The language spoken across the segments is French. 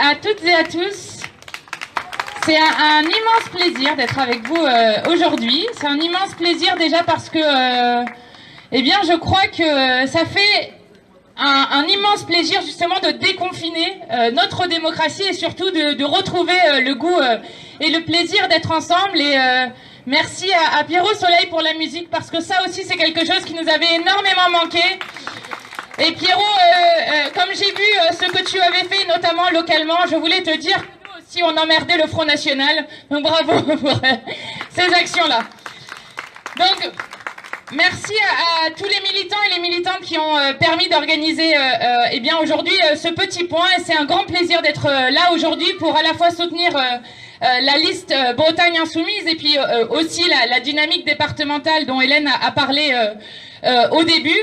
à toutes et à tous. C'est un immense plaisir d'être avec vous aujourd'hui. C'est un immense plaisir déjà parce que, eh bien, je crois que ça fait un immense plaisir justement de déconfiner notre démocratie et surtout de retrouver le goût et le plaisir d'être ensemble. Et merci à Pierrot Soleil pour la musique parce que ça aussi c'est quelque chose qui nous avait énormément manqué. Et Pierrot, comme j'ai vu ce que tu avais fait notamment localement, je voulais te dire que nous aussi on emmerdait le Front National. Donc bravo pour ces actions-là. Donc merci à tous les militants et les militantes qui ont permis d'organiser eh bien aujourd'hui ce petit point. Et c'est un grand plaisir d'être là aujourd'hui pour à la fois soutenir la liste Bretagne Insoumise et puis aussi la dynamique départementale dont Hélène a parlé au début.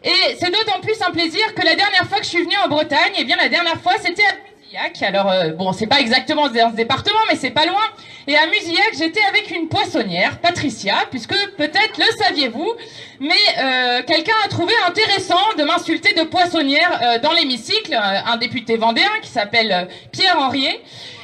Et c'est d'autant plus un plaisir que la dernière fois que je suis venue en Bretagne, eh bien la dernière fois c'était à Muzillac. Alors bon, c'est pas exactement dans ce département, mais c'est pas loin. Et à Muzillac, j'étais avec une poissonnière, Patricia, puisque peut-être le saviez-vous, mais quelqu'un a trouvé intéressant de m'insulter de poissonnière dans l'hémicycle, un député vendéen qui s'appelle Pierre Henriet.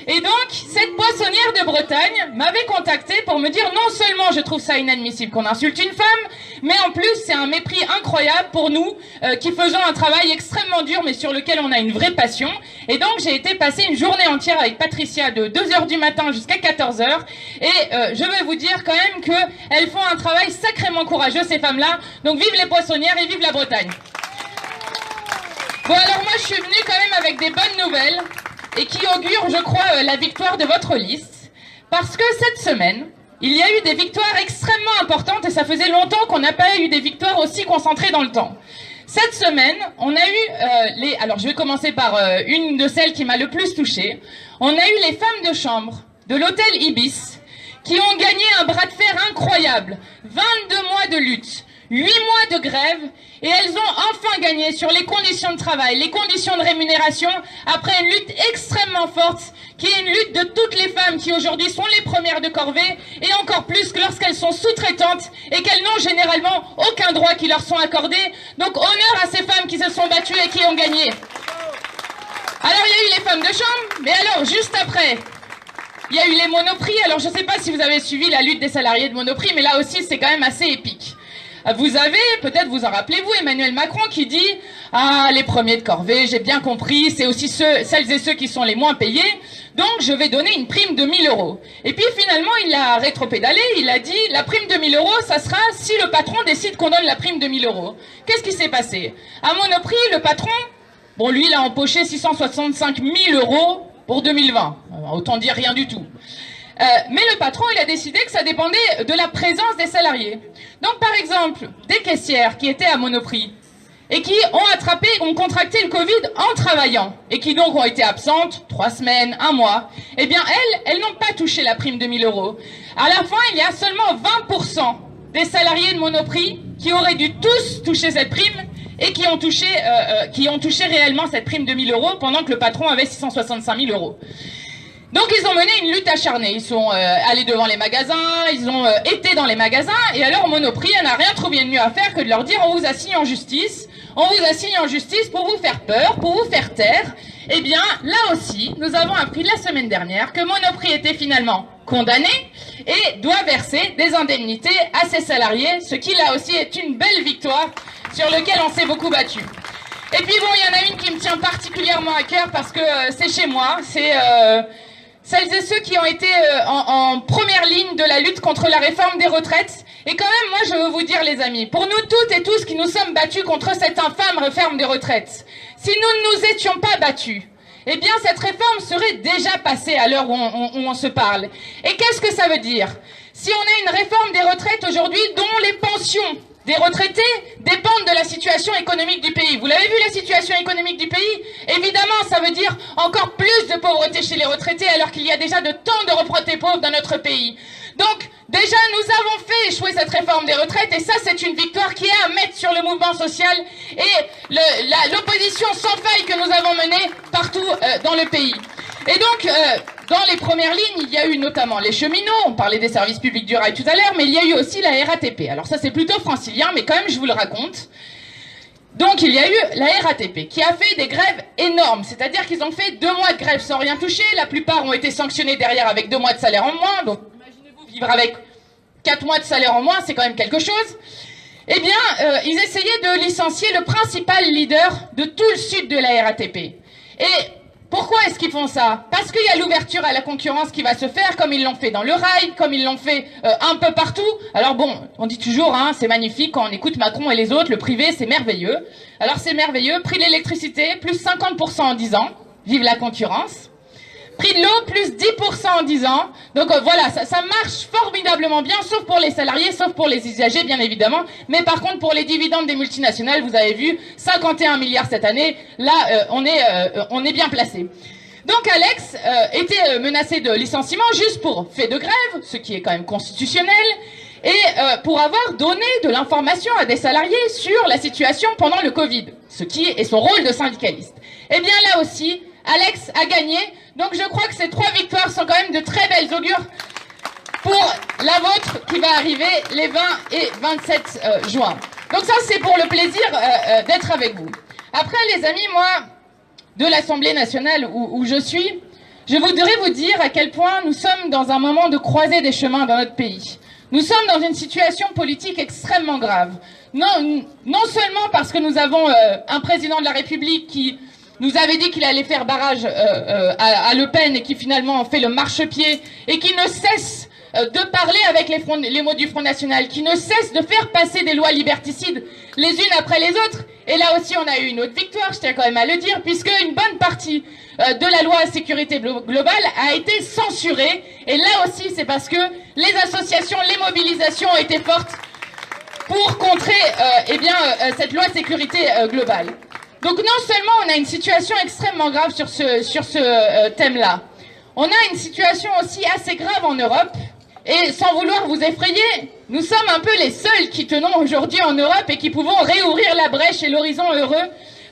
Et donc, cette poissonnière de Bretagne m'avait contacté pour me dire non seulement je trouve ça inadmissible qu'on insulte une femme, mais en plus c'est un mépris incroyable pour nous qui faisons un travail extrêmement dur mais sur lequel on a une vraie passion. Et donc j'ai été passer une journée entière avec Patricia de 2h du matin jusqu'à 14h. Et je vais vous dire quand même qu'elles font un travail sacrément courageux ces femmes-là. Donc vive les poissonnières et vive la Bretagne. Bon alors moi je suis venue quand même avec des bonnes nouvelles. Et qui augure, je crois, la victoire de votre liste. Parce que cette semaine, il y a eu des victoires extrêmement importantes et ça faisait longtemps qu'on n'a pas eu des victoires aussi concentrées dans le temps. Cette semaine, on a eu alors je vais commencer par une de celles qui m'a le plus touchée. On a eu les femmes de chambre de l'hôtel Ibis qui ont gagné un bras de fer incroyable. 22 mois de lutte. 8 mois de grève et elles ont enfin gagné sur les conditions de travail, les conditions de rémunération après une lutte extrêmement forte qui est une lutte de toutes les femmes qui aujourd'hui sont les premières de corvée et encore plus que lorsqu'elles sont sous-traitantes et qu'elles n'ont généralement aucun droit qui leur sont accordés. Donc honneur à ces femmes qui se sont battues et qui ont gagné. Alors il y a eu les femmes de chambre, mais alors juste après il y a eu les Monoprix. Alors je ne sais pas si vous avez suivi la lutte des salariés de Monoprix, mais là aussi c'est quand même assez épique. Vous avez, peut-être vous en rappelez-vous, Emmanuel Macron qui dit « Ah, les premiers de corvée, j'ai bien compris, c'est aussi celles et ceux qui sont les moins payés, donc je vais donner une prime de 1 000 €. » Et puis finalement, il a rétropédalé, il a dit « La prime de 1 000 €, ça sera si le patron décide qu'on donne la prime de 1 000 € ». Qu'est-ce qui s'est passé? À Monoprix, le patron, bon lui, il a empoché 665 000 € pour 2020. Autant dire rien du tout. Mais le patron, il a décidé que ça dépendait de la présence des salariés. Donc, par exemple, des caissières qui étaient à Monoprix et qui ont contracté le Covid en travaillant et qui donc ont été absentes 3 semaines, 1 mois, eh bien, elles n'ont pas touché la prime de 1 000 €. À la fin, il y a seulement 20% des salariés de Monoprix qui auraient dû tous toucher cette prime et qui ont touché réellement cette prime de 1 000 € pendant que le patron avait 665 000 €. Donc ils ont mené une lutte acharnée, ils sont allés devant les magasins, ils ont été dans les magasins, et alors Monoprix n'a rien trouvé de mieux à faire que de leur dire on vous assigne en justice pour vous faire peur, pour vous faire taire. Eh bien là aussi, nous avons appris la semaine dernière que Monoprix était finalement condamné et doit verser des indemnités à ses salariés, ce qui là aussi est une belle victoire sur laquelle on s'est beaucoup battu. Et puis bon, il y en a une qui me tient particulièrement à cœur parce que c'est chez moi, c'est celles et ceux qui ont été en première ligne de la lutte contre la réforme des retraites. Et quand même, moi, je veux vous dire, les amis, pour nous toutes et tous qui nous sommes battus contre cette infâme réforme des retraites, si nous ne nous étions pas battus, eh bien, cette réforme serait déjà passée à l'heure où on se parle. Et qu'est-ce que ça veut dire? Si on a une réforme des retraites aujourd'hui dont les pensions des retraités dépendent de la situation économique du pays. Vous l'avez vu, la situation économique du pays? Évidemment, ça veut dire encore plus de pauvreté chez les retraités alors qu'il y a déjà de tant de retraités pauvres dans notre pays. Donc, déjà, nous avons fait échouer cette réforme des retraites et ça, c'est une victoire qui est à mettre sur le mouvement social et l'opposition sans faille que nous avons menée partout dans le pays. Et donc, dans les premières lignes, il y a eu notamment les cheminots, on parlait des services publics du rail tout à l'heure, mais il y a eu aussi la RATP. Alors ça, c'est plutôt francilien, mais quand même, je vous le raconte. Donc il y a eu la RATP qui a fait des grèves énormes, c'est-à-dire qu'ils ont fait 2 mois de grève sans rien toucher, la plupart ont été sanctionnés derrière avec 2 mois de salaire en moins, donc imaginez-vous vivre avec 4 mois de salaire en moins, c'est quand même quelque chose. Eh bien, ils essayaient de licencier le principal leader de tout le sud de la RATP. Et pourquoi est-ce qu'ils font ça? Parce qu'il y a l'ouverture à la concurrence qui va se faire, comme ils l'ont fait dans le rail, comme ils l'ont fait un peu partout. Alors bon, on dit toujours, hein, c'est magnifique quand on écoute Macron et les autres, le privé c'est merveilleux. Alors c'est merveilleux, prix de l'électricité, plus 50% en 10 ans, vive la concurrence. Prix de l'eau, plus 10% en 10 ans. Donc voilà, ça marche formidablement bien, sauf pour les salariés, sauf pour les usagers, bien évidemment. Mais par contre, pour les dividendes des multinationales, vous avez vu, 51 milliards cette année. Là, on est bien placé. Donc Alex était menacé de licenciement juste pour fait de grève, ce qui est quand même constitutionnel, et pour avoir donné de l'information à des salariés sur la situation pendant le Covid, ce qui est son rôle de syndicaliste. Eh bien là aussi, Alex a gagné, donc je crois que ces 3 victoires sont quand même de très belles augures pour la vôtre qui va arriver les 20 et 27 juin. Donc ça c'est pour le plaisir d'être avec vous. Après les amis, moi, de l'Assemblée nationale où je suis, je voudrais vous dire à quel point nous sommes dans un moment de croisée des chemins dans notre pays. Nous sommes dans une situation politique extrêmement grave. Non seulement parce que nous avons un président de la République qui nous avait dit qu'il allait faire barrage à Le Pen et qui finalement fait le marchepied et qui ne cesse de parler avec les mots du Front National, qui ne cesse de faire passer des lois liberticides les unes après les autres. Et là aussi, on a eu une autre victoire, je tiens quand même à le dire, puisque une bonne partie de la loi sécurité globale a été censurée. Et là aussi, c'est parce que les associations, les mobilisations ont été fortes pour contrer cette loi sécurité globale. Donc non seulement on a une situation extrêmement grave sur ce thème-là, on a une situation aussi assez grave en Europe, et sans vouloir vous effrayer, nous sommes un peu les seuls qui tenons aujourd'hui en Europe et qui pouvons réouvrir la brèche et l'horizon heureux,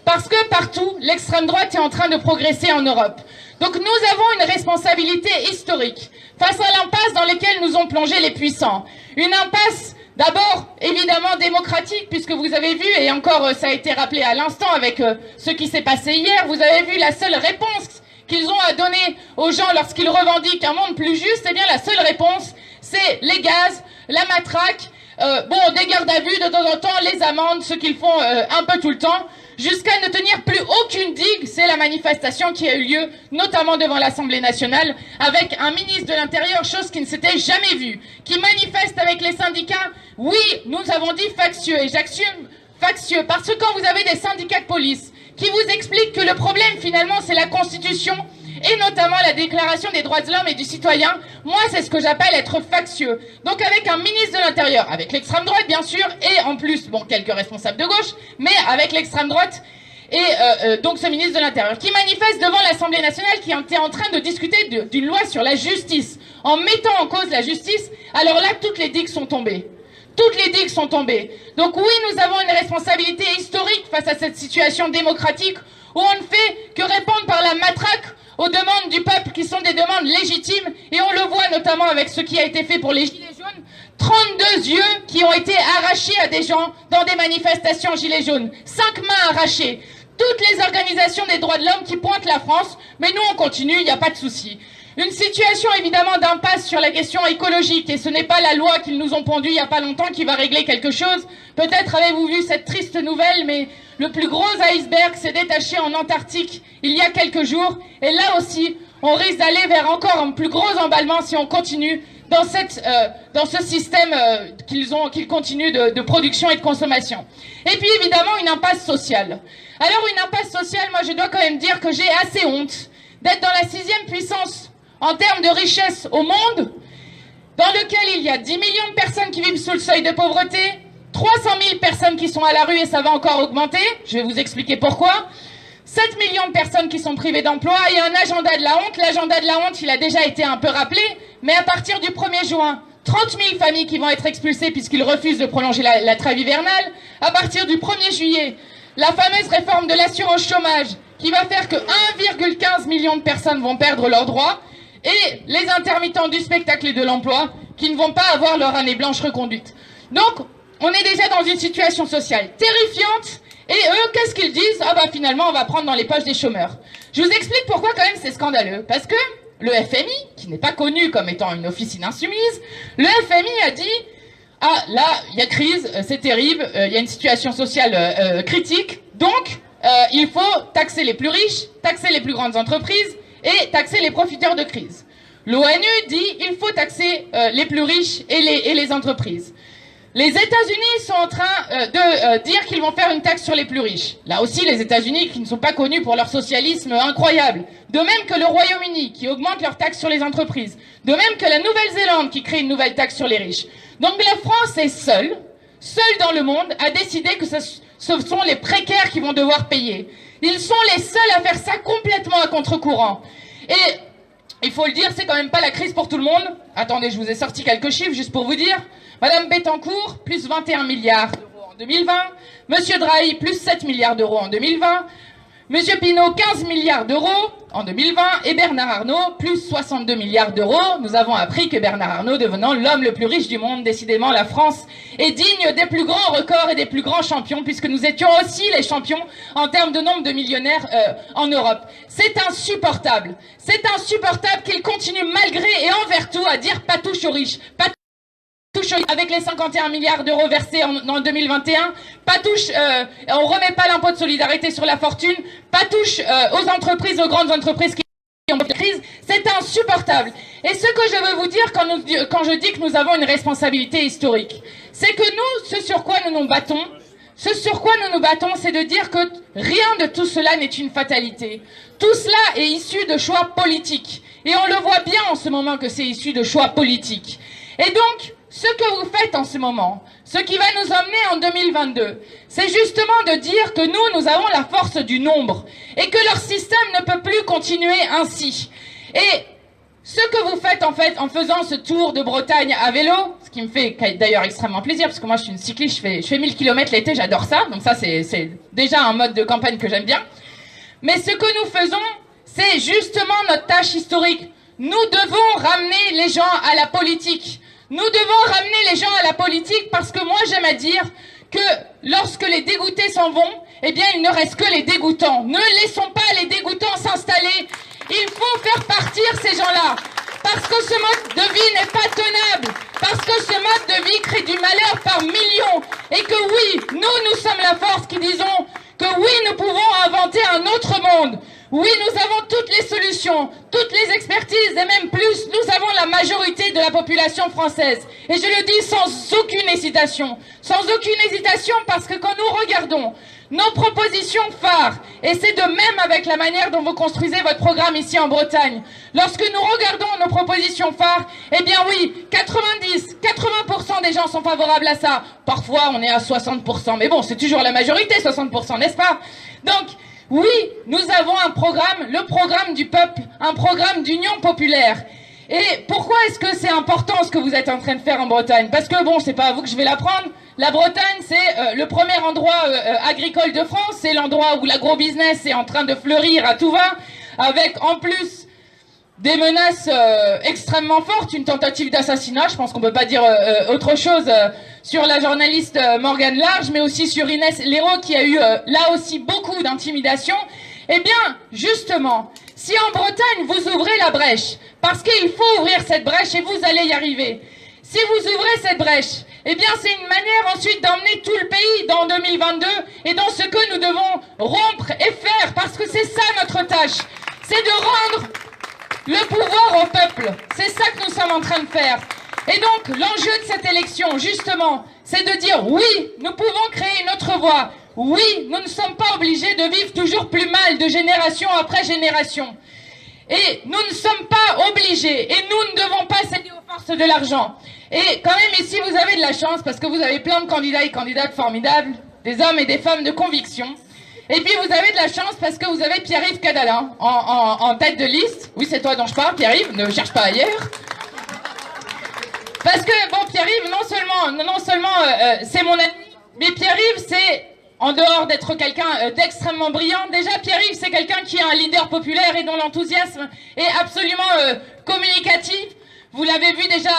parce que partout, l'extrême droite est en train de progresser en Europe. Donc nous avons une responsabilité historique face à l'impasse dans laquelle nous ont plongé les puissants. Une impasse d'abord, évidemment, démocratique, puisque vous avez vu, et encore ça a été rappelé à l'instant avec ce qui s'est passé hier, vous avez vu la seule réponse qu'ils ont à donner aux gens lorsqu'ils revendiquent un monde plus juste. Eh bien, la seule réponse, c'est les gaz, la matraque, des gardes à vue de temps en temps, les amendes, ce qu'ils font un peu tout le temps, jusqu'à ne tenir plus aucune digue. C'est la manifestation qui a eu lieu, notamment devant l'Assemblée nationale, avec un ministre de l'Intérieur, chose qui ne s'était jamais vue, qui manifeste avec les syndicats. Oui, nous avons dit factieux, et j'assume factieux, parce que quand vous avez des syndicats de police qui vous expliquent que le problème, finalement, c'est la Constitution, et notamment la Déclaration des droits de l'homme et du citoyen, moi, c'est ce que j'appelle être factieux. Donc avec un ministre de l'Intérieur, avec l'extrême droite, bien sûr, et en plus, quelques responsables de gauche, mais avec l'extrême droite, et donc ce ministre de l'Intérieur, qui manifeste devant l'Assemblée nationale, qui était en train de discuter d'une loi sur la justice, en mettant en cause la justice, alors là, toutes les digues sont tombées. Toutes les digues sont tombées. Donc oui, nous avons une responsabilité historique face à cette situation démocratique où on ne fait que répondre par la matraque aux demandes du peuple qui sont des demandes légitimes. Et on le voit notamment avec ce qui a été fait pour les Gilets jaunes. 32 yeux qui ont été arrachés à des gens dans des manifestations Gilets jaunes. 5 mains arrachées. Toutes les organisations des droits de l'homme qui pointent la France. Mais nous, on continue, il n'y a pas de souci. Une situation évidemment d'impasse sur la question écologique, et ce n'est pas la loi qu'ils nous ont pondue il n'y a pas longtemps qui va régler quelque chose. Peut-être avez-vous vu cette triste nouvelle, mais le plus gros iceberg s'est détaché en Antarctique il y a quelques jours, et là aussi on risque d'aller vers encore un plus gros emballement si on continue dans ce système qu'ils continuent de production et de consommation. Et puis évidemment une impasse sociale. Alors une impasse sociale, moi je dois quand même dire que j'ai assez honte d'être dans la 6e puissance en termes de richesse au monde, dans lequel il y a 10 millions de personnes qui vivent sous le seuil de pauvreté, 300 000 personnes qui sont à la rue et ça va encore augmenter, je vais vous expliquer pourquoi, 7 millions de personnes qui sont privées d'emploi et un agenda de la honte. L'agenda de la honte, il a déjà été un peu rappelé, mais à partir du 1er juin, 30 000 familles qui vont être expulsées puisqu'ils refusent de prolonger la trêve hivernale. À partir du 1er juillet, la fameuse réforme de l'assurance chômage qui va faire que 1,15 million de personnes vont perdre leurs droits, et les intermittents du spectacle et de l'emploi qui ne vont pas avoir leur année blanche reconduite. Donc, on est déjà dans une situation sociale terrifiante Et eux, qu'est-ce qu'ils disent? Ah bah finalement, on va prendre dans les poches des chômeurs. Je vous explique pourquoi quand même c'est scandaleux. Parce que le FMI, qui n'est pas connu comme étant une officine insoumise, le FMI a dit « Ah, là, il y a crise, c'est terrible, il y a une situation sociale critique, donc il faut taxer les plus riches, taxer les plus grandes entreprises et taxer les profiteurs de crise. » L'ONU dit « Il faut taxer les plus riches et les entreprises. » Les États-Unis sont en train de dire qu'ils vont faire une taxe sur les plus riches. Là aussi, les États-Unis qui ne sont pas connus pour leur socialisme incroyable. De même que le Royaume-Uni qui augmente leur taxe sur les entreprises. De même que la Nouvelle-Zélande qui crée une nouvelle taxe sur les riches. Donc la France est seule dans le monde à décider que ce sont les précaires qui vont devoir payer. Ils sont les seuls à faire ça complètement à contre-courant. Et il faut le dire, c'est quand même pas la crise pour tout le monde. Attendez, je vous ai sorti quelques chiffres juste pour vous dire. Madame Bettencourt, plus 21 milliards d'euros en 2020. Monsieur Drahi, plus 7 milliards d'euros en 2020. Monsieur Pinault, 15 milliards d'euros en 2020. Et Bernard Arnault, plus 62 milliards d'euros. Nous avons appris que Bernard Arnault, devenant l'homme le plus riche du monde, décidément la France est digne des plus grands records et des plus grands champions, puisque nous étions aussi les champions en termes de nombre de millionnaires en Europe. C'est insupportable. C'est insupportable qu'il continue malgré et envers tout à dire pas touche aux riches. Pas avec les 51 milliards d'euros versés en 2021, pas touche, on remet pas l'impôt de solidarité sur la fortune, pas touche aux entreprises, aux grandes entreprises qui ont fait crise, c'est insupportable. Et ce que je veux vous dire quand je dis que nous avons une responsabilité historique, c'est que nous, ce sur quoi nous nous battons, c'est de dire que rien de tout cela n'est une fatalité. Tout cela est issu de choix politiques. Et on le voit bien en ce moment que c'est issu de choix politiques. Et donc, ce que vous faites en ce moment, ce qui va nous emmener en 2022, c'est justement de dire que nous avons la force du nombre et que leur système ne peut plus continuer ainsi. Et ce que vous faites en faisant ce tour de Bretagne à vélo, ce qui me fait d'ailleurs extrêmement plaisir, parce que moi je suis une cycliste, je fais 1000 km l'été, j'adore ça, donc ça c'est déjà un mode de campagne que j'aime bien. Mais ce que nous faisons, c'est justement notre tâche historique. Nous devons ramener les gens à la politique. Nous devons ramener les gens à la politique parce que moi j'aime à dire que lorsque les dégoûtés s'en vont, eh bien il ne reste que les dégoûtants. Ne laissons pas les dégoûtants s'installer. Il faut faire partir ces gens-là. Parce que ce mode de vie n'est pas tenable. Parce que ce mode de vie crée du malheur par millions. Et que oui, nous sommes la force qui disons que oui, nous pouvons inventer un autre monde. Oui, nous avons toutes les solutions, toutes les expertises et même plus, nous avons la majorité de la population française. Et je le dis sans aucune hésitation. Sans aucune hésitation parce que quand nous regardons nos propositions phares, et c'est de même avec la manière dont vous construisez votre programme ici en Bretagne, lorsque nous regardons nos propositions phares, eh bien oui, 80% des gens sont favorables à ça. Parfois, on est à 60%, mais bon, c'est toujours la majorité, 60%, n'est-ce pas? Donc, oui, nous avons un programme, le programme du peuple, un programme d'union populaire. Et pourquoi est-ce que c'est important ce que vous êtes en train de faire en Bretagne? Parce que bon, c'est pas à vous que je vais l'apprendre. La Bretagne, c'est le premier endroit agricole de France. C'est l'endroit où l'agro-business est en train de fleurir à tout va, avec en plus des menaces extrêmement fortes, une tentative d'assassinat, je pense qu'on peut pas dire autre chose sur la journaliste Morgane Large, mais aussi sur Inès Léraud qui a eu là aussi beaucoup d'intimidation. Eh bien, justement, si en Bretagne vous ouvrez la brèche, parce qu'il faut ouvrir cette brèche et vous allez y arriver, si vous ouvrez cette brèche, eh bien c'est une manière ensuite d'emmener tout le pays dans 2022 et dans ce que nous devons rompre et faire, parce que c'est ça notre tâche, c'est de rendre le pouvoir au peuple. C'est ça que nous sommes en train de faire. Et donc, l'enjeu de cette élection, justement, c'est de dire oui, nous pouvons créer une autre voie. Oui, nous ne sommes pas obligés de vivre toujours plus mal de génération après génération. Et nous ne sommes pas obligés, et nous ne devons pas céder aux forces de l'argent. Et quand même ici, vous avez de la chance, parce que vous avez plein de candidats et candidates formidables, des hommes et des femmes de conviction. Et puis vous avez de la chance parce que vous avez Pierre-Yves Cadalin en tête de liste. Oui, c'est toi dont je parle, Pierre-Yves, ne cherche pas ailleurs. Parce que, bon, Pierre-Yves, non seulement c'est mon ami, mais Pierre-Yves, c'est, en dehors d'être quelqu'un d'extrêmement brillant, déjà Pierre-Yves, c'est quelqu'un qui est un leader populaire et dont l'enthousiasme est absolument communicatif, Vous l'avez vu déjà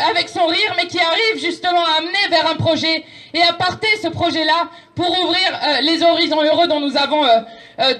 avec son rire, mais qui arrive justement à amener vers un projet et à porter ce projet-là pour ouvrir les horizons heureux dont nous avons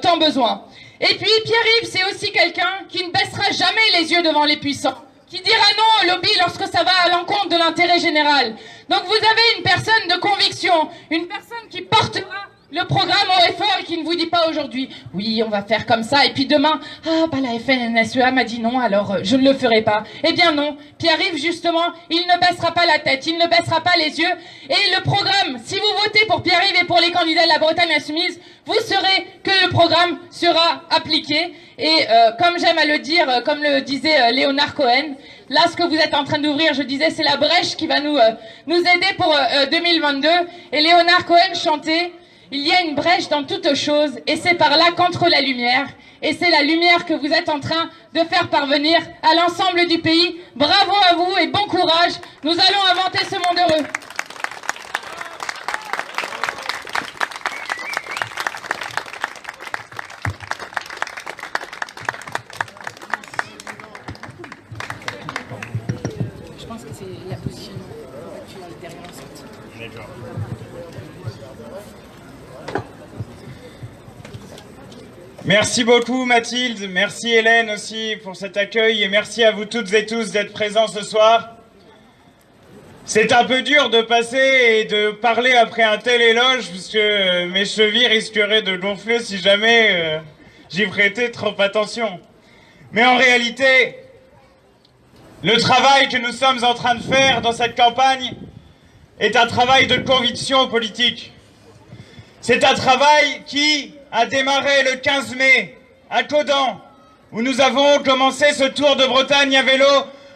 tant besoin. Et puis Pierre-Yves, c'est aussi quelqu'un qui ne baissera jamais les yeux devant les puissants, qui dira non au lobby lorsque ça va à l'encontre de l'intérêt général. Donc vous avez une personne de conviction, une personne qui portera le programme au effort et qui ne vous dit pas aujourd'hui « Oui, on va faire comme ça » et puis demain « Ah, bah la FNSEA m'a dit non, alors je ne le ferai pas. » Eh bien non, Pierre-Yves, justement, il ne baissera pas la tête, il ne baissera pas les yeux. Et le programme, si vous votez pour Pierre-Yves et pour les candidats de la Bretagne Insoumise, vous saurez que le programme sera appliqué. Et comme j'aime à le dire, comme le disait Léonard Cohen, là, ce que vous êtes en train d'ouvrir, je disais, c'est la brèche qui va nous aider pour 2022. Et Léonard Cohen chantait « Il y a une brèche dans toute chose, et c'est par là qu'entre la lumière. Et c'est la lumière que vous êtes en train de faire parvenir à l'ensemble du pays. Bravo à vous et bon courage. Nous allons inventer ce monde heureux. » Je pense que c'est la position actuelle derrière la sortie. D'accord. Merci beaucoup Mathilde, merci Hélène aussi pour cet accueil et merci à vous toutes et tous d'être présents ce soir. C'est un peu dur de passer et de parler après un tel éloge puisque mes chevilles risqueraient de gonfler si jamais j'y prêtais trop attention. Mais en réalité, le travail que nous sommes en train de faire dans cette campagne est un travail de conviction politique. C'est un travail qui a démarré le 15 mai à Caudan, où nous avons commencé ce tour de Bretagne à vélo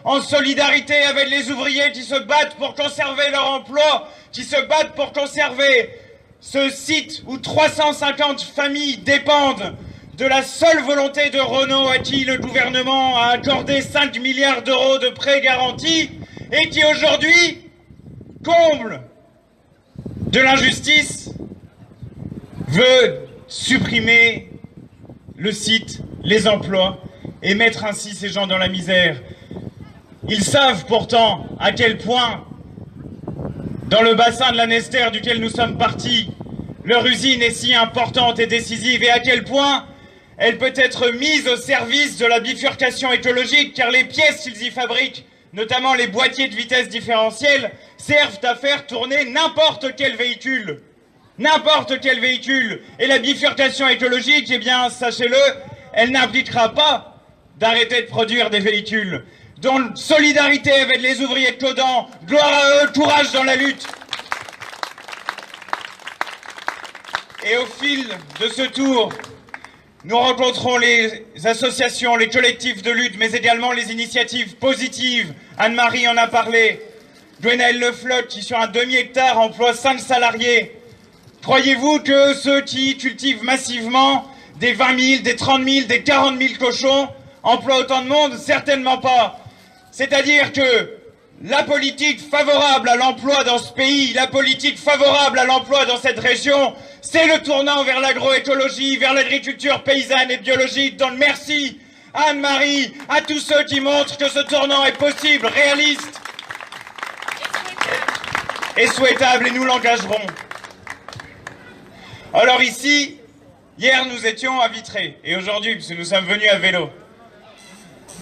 en solidarité avec les ouvriers qui se battent pour conserver leur emploi, qui se battent pour conserver ce site où 350 familles dépendent de la seule volonté de Renault à qui le gouvernement a accordé 5 milliards d'euros de prêts garantis et qui aujourd'hui comble de l'injustice veut supprimer le site, les emplois et mettre ainsi ces gens dans la misère. Ils savent pourtant à quel point, dans le bassin de la Nester duquel nous sommes partis, leur usine est si importante et décisive et à quel point elle peut être mise au service de la bifurcation écologique car les pièces qu'ils y fabriquent, notamment les boîtiers de vitesse différentielle, servent à faire tourner n'importe quel véhicule. N'importe quel véhicule. Et la bifurcation écologique, eh bien, sachez-le, elle n'impliquera pas d'arrêter de produire des véhicules. Donc, solidarité avec les ouvriers de Caudan, gloire à eux, courage dans la lutte. Et au fil de ce tour, nous rencontrons les associations, les collectifs de lutte, mais également les initiatives positives. Anne-Marie en a parlé. Gwenaëlle Le Floch, qui sur un demi-hectare emploie 5 salariés. Croyez-vous que ceux qui cultivent massivement des 20 000, des 30 000, des 40 000 cochons emploient autant de monde? Certainement pas. C'est-à-dire que la politique favorable à l'emploi dans ce pays, la politique favorable à l'emploi dans cette région, c'est le tournant vers l'agroécologie, vers l'agriculture paysanne et biologique. Donc merci à Anne-Marie, à tous ceux qui montrent que ce tournant est possible, réaliste et souhaitable, et nous l'engagerons. Alors ici, hier nous étions à Vitré, et aujourd'hui, puisque nous sommes venus à vélo.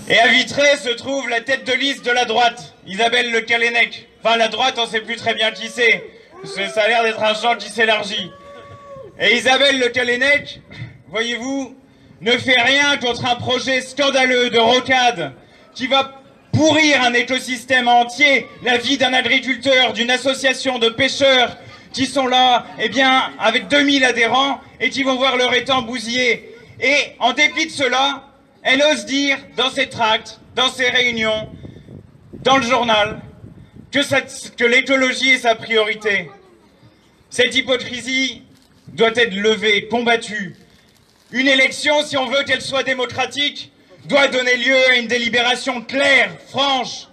Et à Vitré se trouve la tête de liste de la droite, Isabelle Le Callennec. Enfin, la droite, on ne sait plus très bien qui c'est, parce que ça a l'air d'être un champ qui s'élargit. Et Isabelle Le Callennec, voyez-vous, ne fait rien contre un projet scandaleux de rocade qui va pourrir un écosystème entier, la vie d'un agriculteur, d'une association de pêcheurs, qui sont là, eh bien, avec 2000 adhérents et qui vont voir leur étang bousillé. Et en dépit de cela, elle ose dire dans ses tracts, dans ses réunions, dans le journal, que l'écologie est sa priorité. Cette hypocrisie doit être levée, combattue. Une élection, si on veut qu'elle soit démocratique, doit donner lieu à une délibération claire, franche.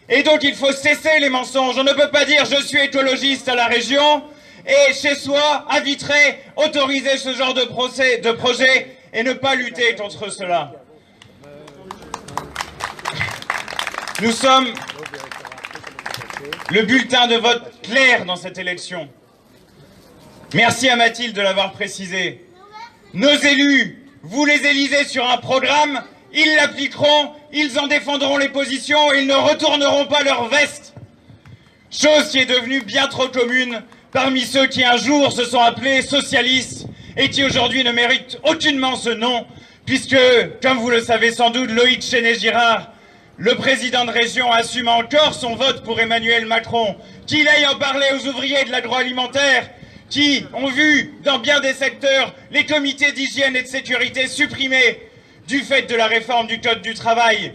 Et donc il faut cesser les mensonges. On ne peut pas dire je suis écologiste à la région et chez soi, à Vitré, autoriser ce genre de projet et ne pas lutter contre cela. Nous sommes le bulletin de vote clair dans cette élection. Merci à Mathilde de l'avoir précisé. Nos élus, vous les élisez sur un programme, ils l'appliqueront, ils en défendront les positions, ils ne retourneront pas leur veste. Chose qui est devenue bien trop commune parmi ceux qui un jour se sont appelés socialistes et qui aujourd'hui ne méritent aucunement ce nom, puisque, comme vous le savez sans doute, Loïc Chenet-Girard, le président de région, assume encore son vote pour Emmanuel Macron, qu'il aille en parler aux ouvriers de l'agroalimentaire, qui ont vu dans bien des secteurs les comités d'hygiène et de sécurité supprimés du fait de la réforme du Code du travail.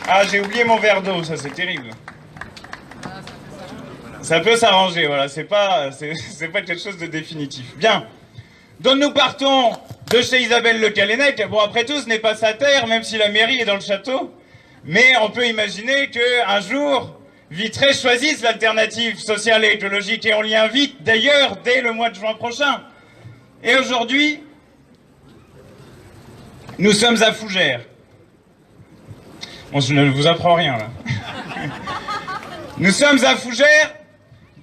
Ah, j'ai oublié mon verre d'eau, ça c'est terrible. Ça peut s'arranger, voilà, c'est pas quelque chose de définitif. Bien. Donc nous partons de chez Isabelle Le Callennec. Bon, après tout, ce n'est pas sa terre, même si la mairie est dans le château. Mais on peut imaginer qu'un jour, Vitré choisisse l'alternative sociale et écologique. Et on l'y invite d'ailleurs dès le mois de juin prochain. Et aujourd'hui, nous sommes à Fougères. Bon, je ne vous apprends rien, là. Nous sommes à Fougères,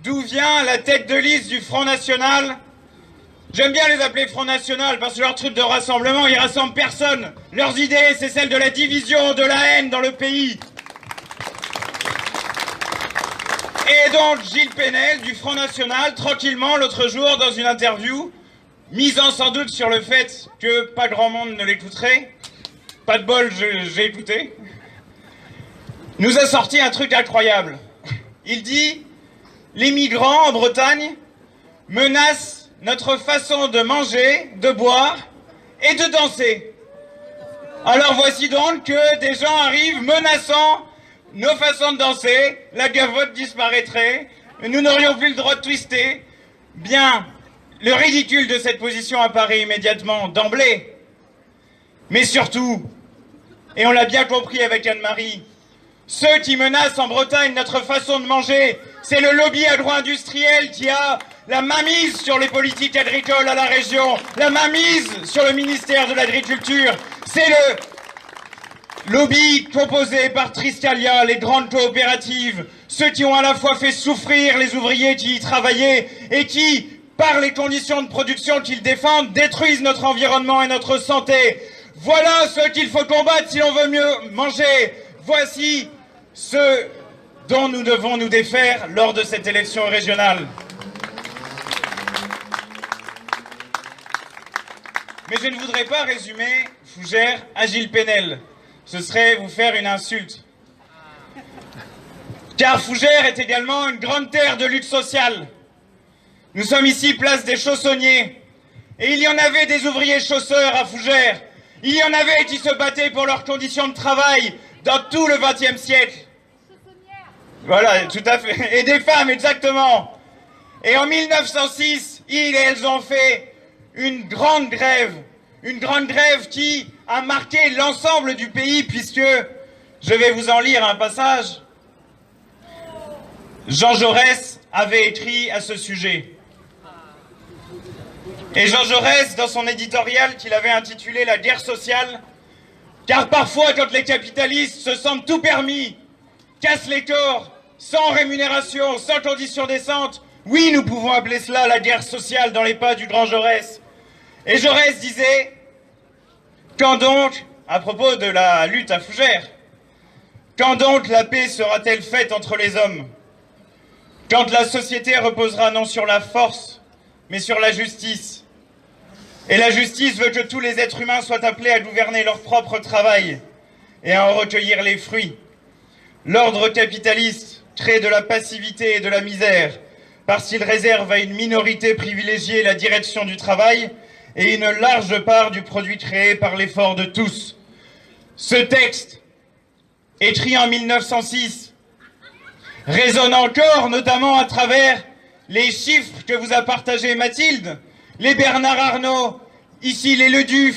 d'où vient la tête de liste du Front National. J'aime bien les appeler Front National parce que leur truc de rassemblement, ils rassemblent personne. Leurs idées, c'est celle de la division, de la haine dans le pays. Et donc Gilles Pénel du Front National, tranquillement, l'autre jour, dans une interview, misant sans doute sur le fait que pas grand monde ne l'écouterait, pas de bol, j'ai écouté, nous a sorti un truc incroyable. Il dit « Les migrants en Bretagne menacent notre façon de manger, de boire et de danser. » Alors voici donc que des gens arrivent menaçant nos façons de danser, la gavotte disparaîtrait, nous n'aurions plus le droit de twister. Bien, le ridicule de cette position apparaît immédiatement, d'emblée. Mais surtout, et on l'a bien compris avec Anne-Marie, ceux qui menacent en Bretagne notre façon de manger, c'est le lobby agro-industriel qui a la mainmise sur les politiques agricoles à la région, la mainmise sur le ministère de l'Agriculture. C'est le lobby composé par Triskalia, les grandes coopératives, ceux qui ont à la fois fait souffrir les ouvriers qui y travaillaient et qui, par les conditions de production qu'ils défendent, détruisent notre environnement et notre santé. Voilà ceux qu'il faut combattre si l'on veut mieux manger. Voici ceux dont nous devons nous défaire lors de cette élection régionale. Mais je ne voudrais pas résumer Fougères à Gilles Pénel. Ce serait vous faire une insulte. Car Fougères est également une grande terre de lutte sociale. Nous sommes ici place des Chaussonniers. Et il y en avait des ouvriers chausseurs à Fougères. Il y en avait qui se battaient pour leurs conditions de travail dans tout le XXe siècle. Voilà, tout à fait. Et des femmes, exactement. Et en 1906, ils et elles ont fait une grande grève qui a marqué l'ensemble du pays, puisque, je vais vous en lire un passage, Jean Jaurès avait écrit à ce sujet. Et Jean Jaurès, dans son éditorial qu'il avait intitulé « La guerre sociale », car parfois, quand les capitalistes se sentent tout permis, cassent les corps, sans rémunération, sans conditions décentes, oui, nous pouvons appeler cela la guerre sociale dans les pas du grand Jaurès. Et Jaurès disait, quand donc, à propos de la lutte à Fougères, quand donc la paix sera-t-elle faite entre les hommes? Quand la société reposera non sur la force, mais sur la justice. Et la justice veut que tous les êtres humains soient appelés à gouverner leur propre travail et à en recueillir les fruits. L'ordre capitaliste crée de la passivité et de la misère parce qu'il réserve à une minorité privilégiée la direction du travail et une large part du produit créé par l'effort de tous. Ce texte, écrit en 1906, résonne encore, notamment à travers les chiffres que vous a partagés Mathilde, les Bernard Arnault, ici les Leduf,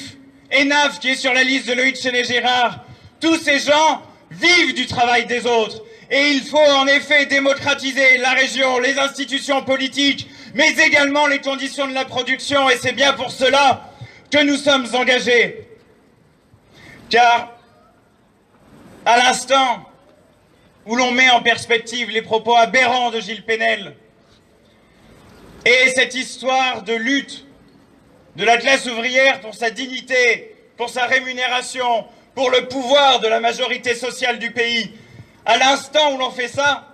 Enaf qui est sur la liste de Loïc Chenet-Girard. Tous ces gens vivent du travail des autres. Et il faut en effet démocratiser la région, les institutions politiques, mais également les conditions de la production. Et c'est bien pour cela que nous sommes engagés. Car, à l'instant où l'on met en perspective les propos aberrants de Gilles Pénel et cette histoire de lutte de la classe ouvrière pour sa dignité, pour sa rémunération, pour le pouvoir de la majorité sociale du pays, à l'instant où l'on fait ça,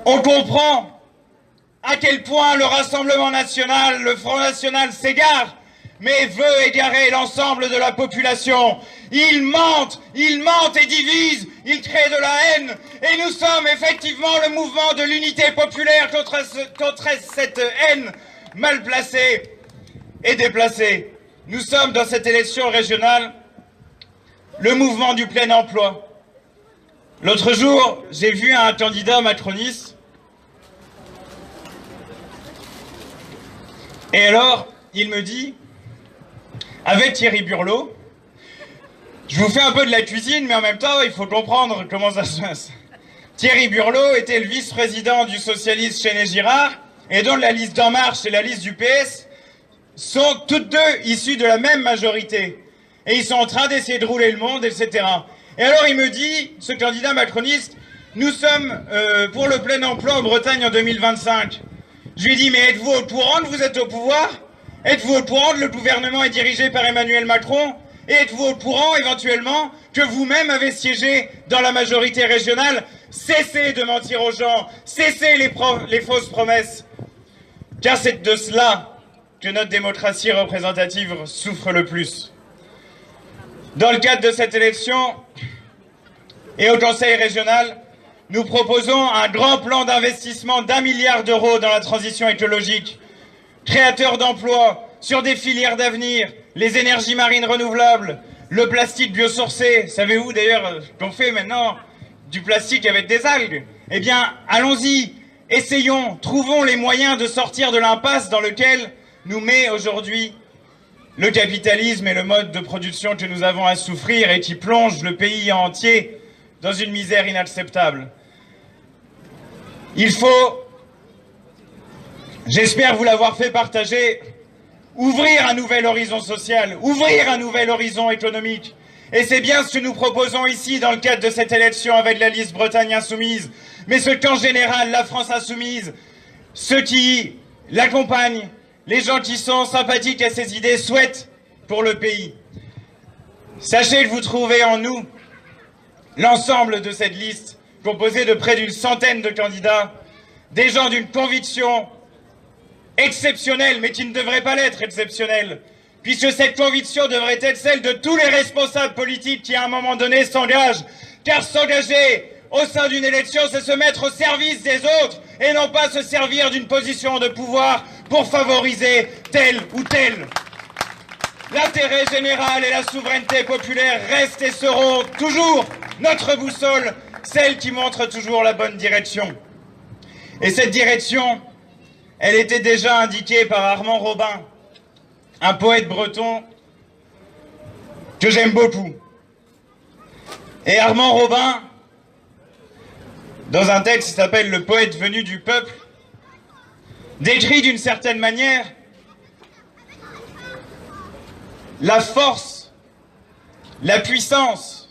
on comprend à quel point le Rassemblement national, le Front national s'égare, mais veut égarer l'ensemble de la population. Ils mentent et divisent, ils créent de la haine, et nous sommes effectivement le mouvement de l'unité populaire contre cette haine mal placée et déplacée. Nous sommes dans cette élection régionale le mouvement du plein emploi. L'autre jour, j'ai vu un candidat macroniste, et alors, il me dit, avec Thierry Burlot, je vous fais un peu de la cuisine, mais en même temps, il faut comprendre comment ça se passe. Thierry Burlot était le vice-président du socialiste Chenet Girard, et dont la liste d'En Marche et la liste du PS sont toutes deux issues de la même majorité. Et ils sont en train d'essayer de rouler le monde, etc. Et alors il me dit, ce candidat macroniste, nous sommes pour le plein emploi en Bretagne en 2025. Je lui dis, mais êtes-vous au courant que vous êtes au pouvoir? Êtes-vous au courant que le gouvernement est dirigé par Emmanuel Macron? Et êtes-vous au courant, éventuellement, que vous-même avez siégé dans la majorité régionale? Cessez de mentir aux gens, cessez les fausses promesses. Car c'est de cela que notre démocratie représentative souffre le plus. Dans le cadre de cette élection et au Conseil régional, nous proposons un grand plan d'investissement d'1 milliard d'euros dans la transition écologique, créateur d'emplois sur des filières d'avenir, les énergies marines renouvelables, le plastique biosourcé. Savez-vous d'ailleurs qu'on fait maintenant du plastique avec des algues? Eh bien, allons-y, essayons, trouvons les moyens de sortir de l'impasse dans lequel nous met aujourd'hui le capitalisme et le mode de production que nous avons à souffrir et qui plonge le pays entier dans une misère inacceptable. Il faut, j'espère vous l'avoir fait partager, ouvrir un nouvel horizon social, ouvrir un nouvel horizon économique. Et c'est bien ce que nous proposons ici dans le cadre de cette élection avec la liste Bretagne Insoumise, mais ce qu'en général la France Insoumise, ceux qui l'accompagnent, les gens qui sont sympathiques à ces idées souhaitent pour le pays. Sachez que vous trouvez en nous l'ensemble de cette liste, composée de près d'une centaine de candidats, des gens d'une conviction exceptionnelle, mais qui ne devrait pas l'être exceptionnelle, puisque cette conviction devrait être celle de tous les responsables politiques qui, à un moment donné, s'engagent. Car s'engager au sein d'une élection, c'est se mettre au service des autres, et non pas se servir d'une position de pouvoir pour favoriser tel ou tel. L'intérêt général et la souveraineté populaire restent et seront toujours notre boussole, celle qui montre toujours la bonne direction. Et cette direction, elle était déjà indiquée par Armand Robin, un poète breton que j'aime beaucoup. Et Armand Robin, dans un texte qui s'appelle « Le poète venu du peuple », décrit d'une certaine manière la force, la puissance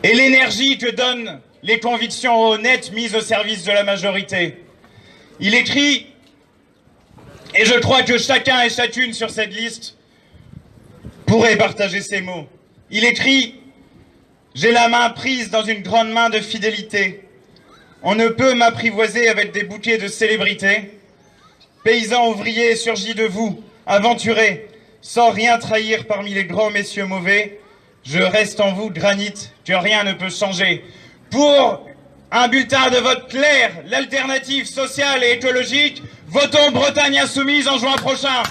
et l'énergie que donnent les convictions honnêtes mises au service de la majorité. Il écrit, et je crois que chacun et chacune sur cette liste pourrait partager ces mots. Il écrit « J'ai la main prise dans une grande main de fidélité. On ne peut m'apprivoiser avec des bouquets de célébrités. Paysans ouvriers surgis de vous, aventurés, sans rien trahir parmi les grands messieurs mauvais, je reste en vous granit, que rien ne peut changer. Pour un bulletin de vote clair, l'alternative sociale et écologique, votons Bretagne Insoumise en juin prochain.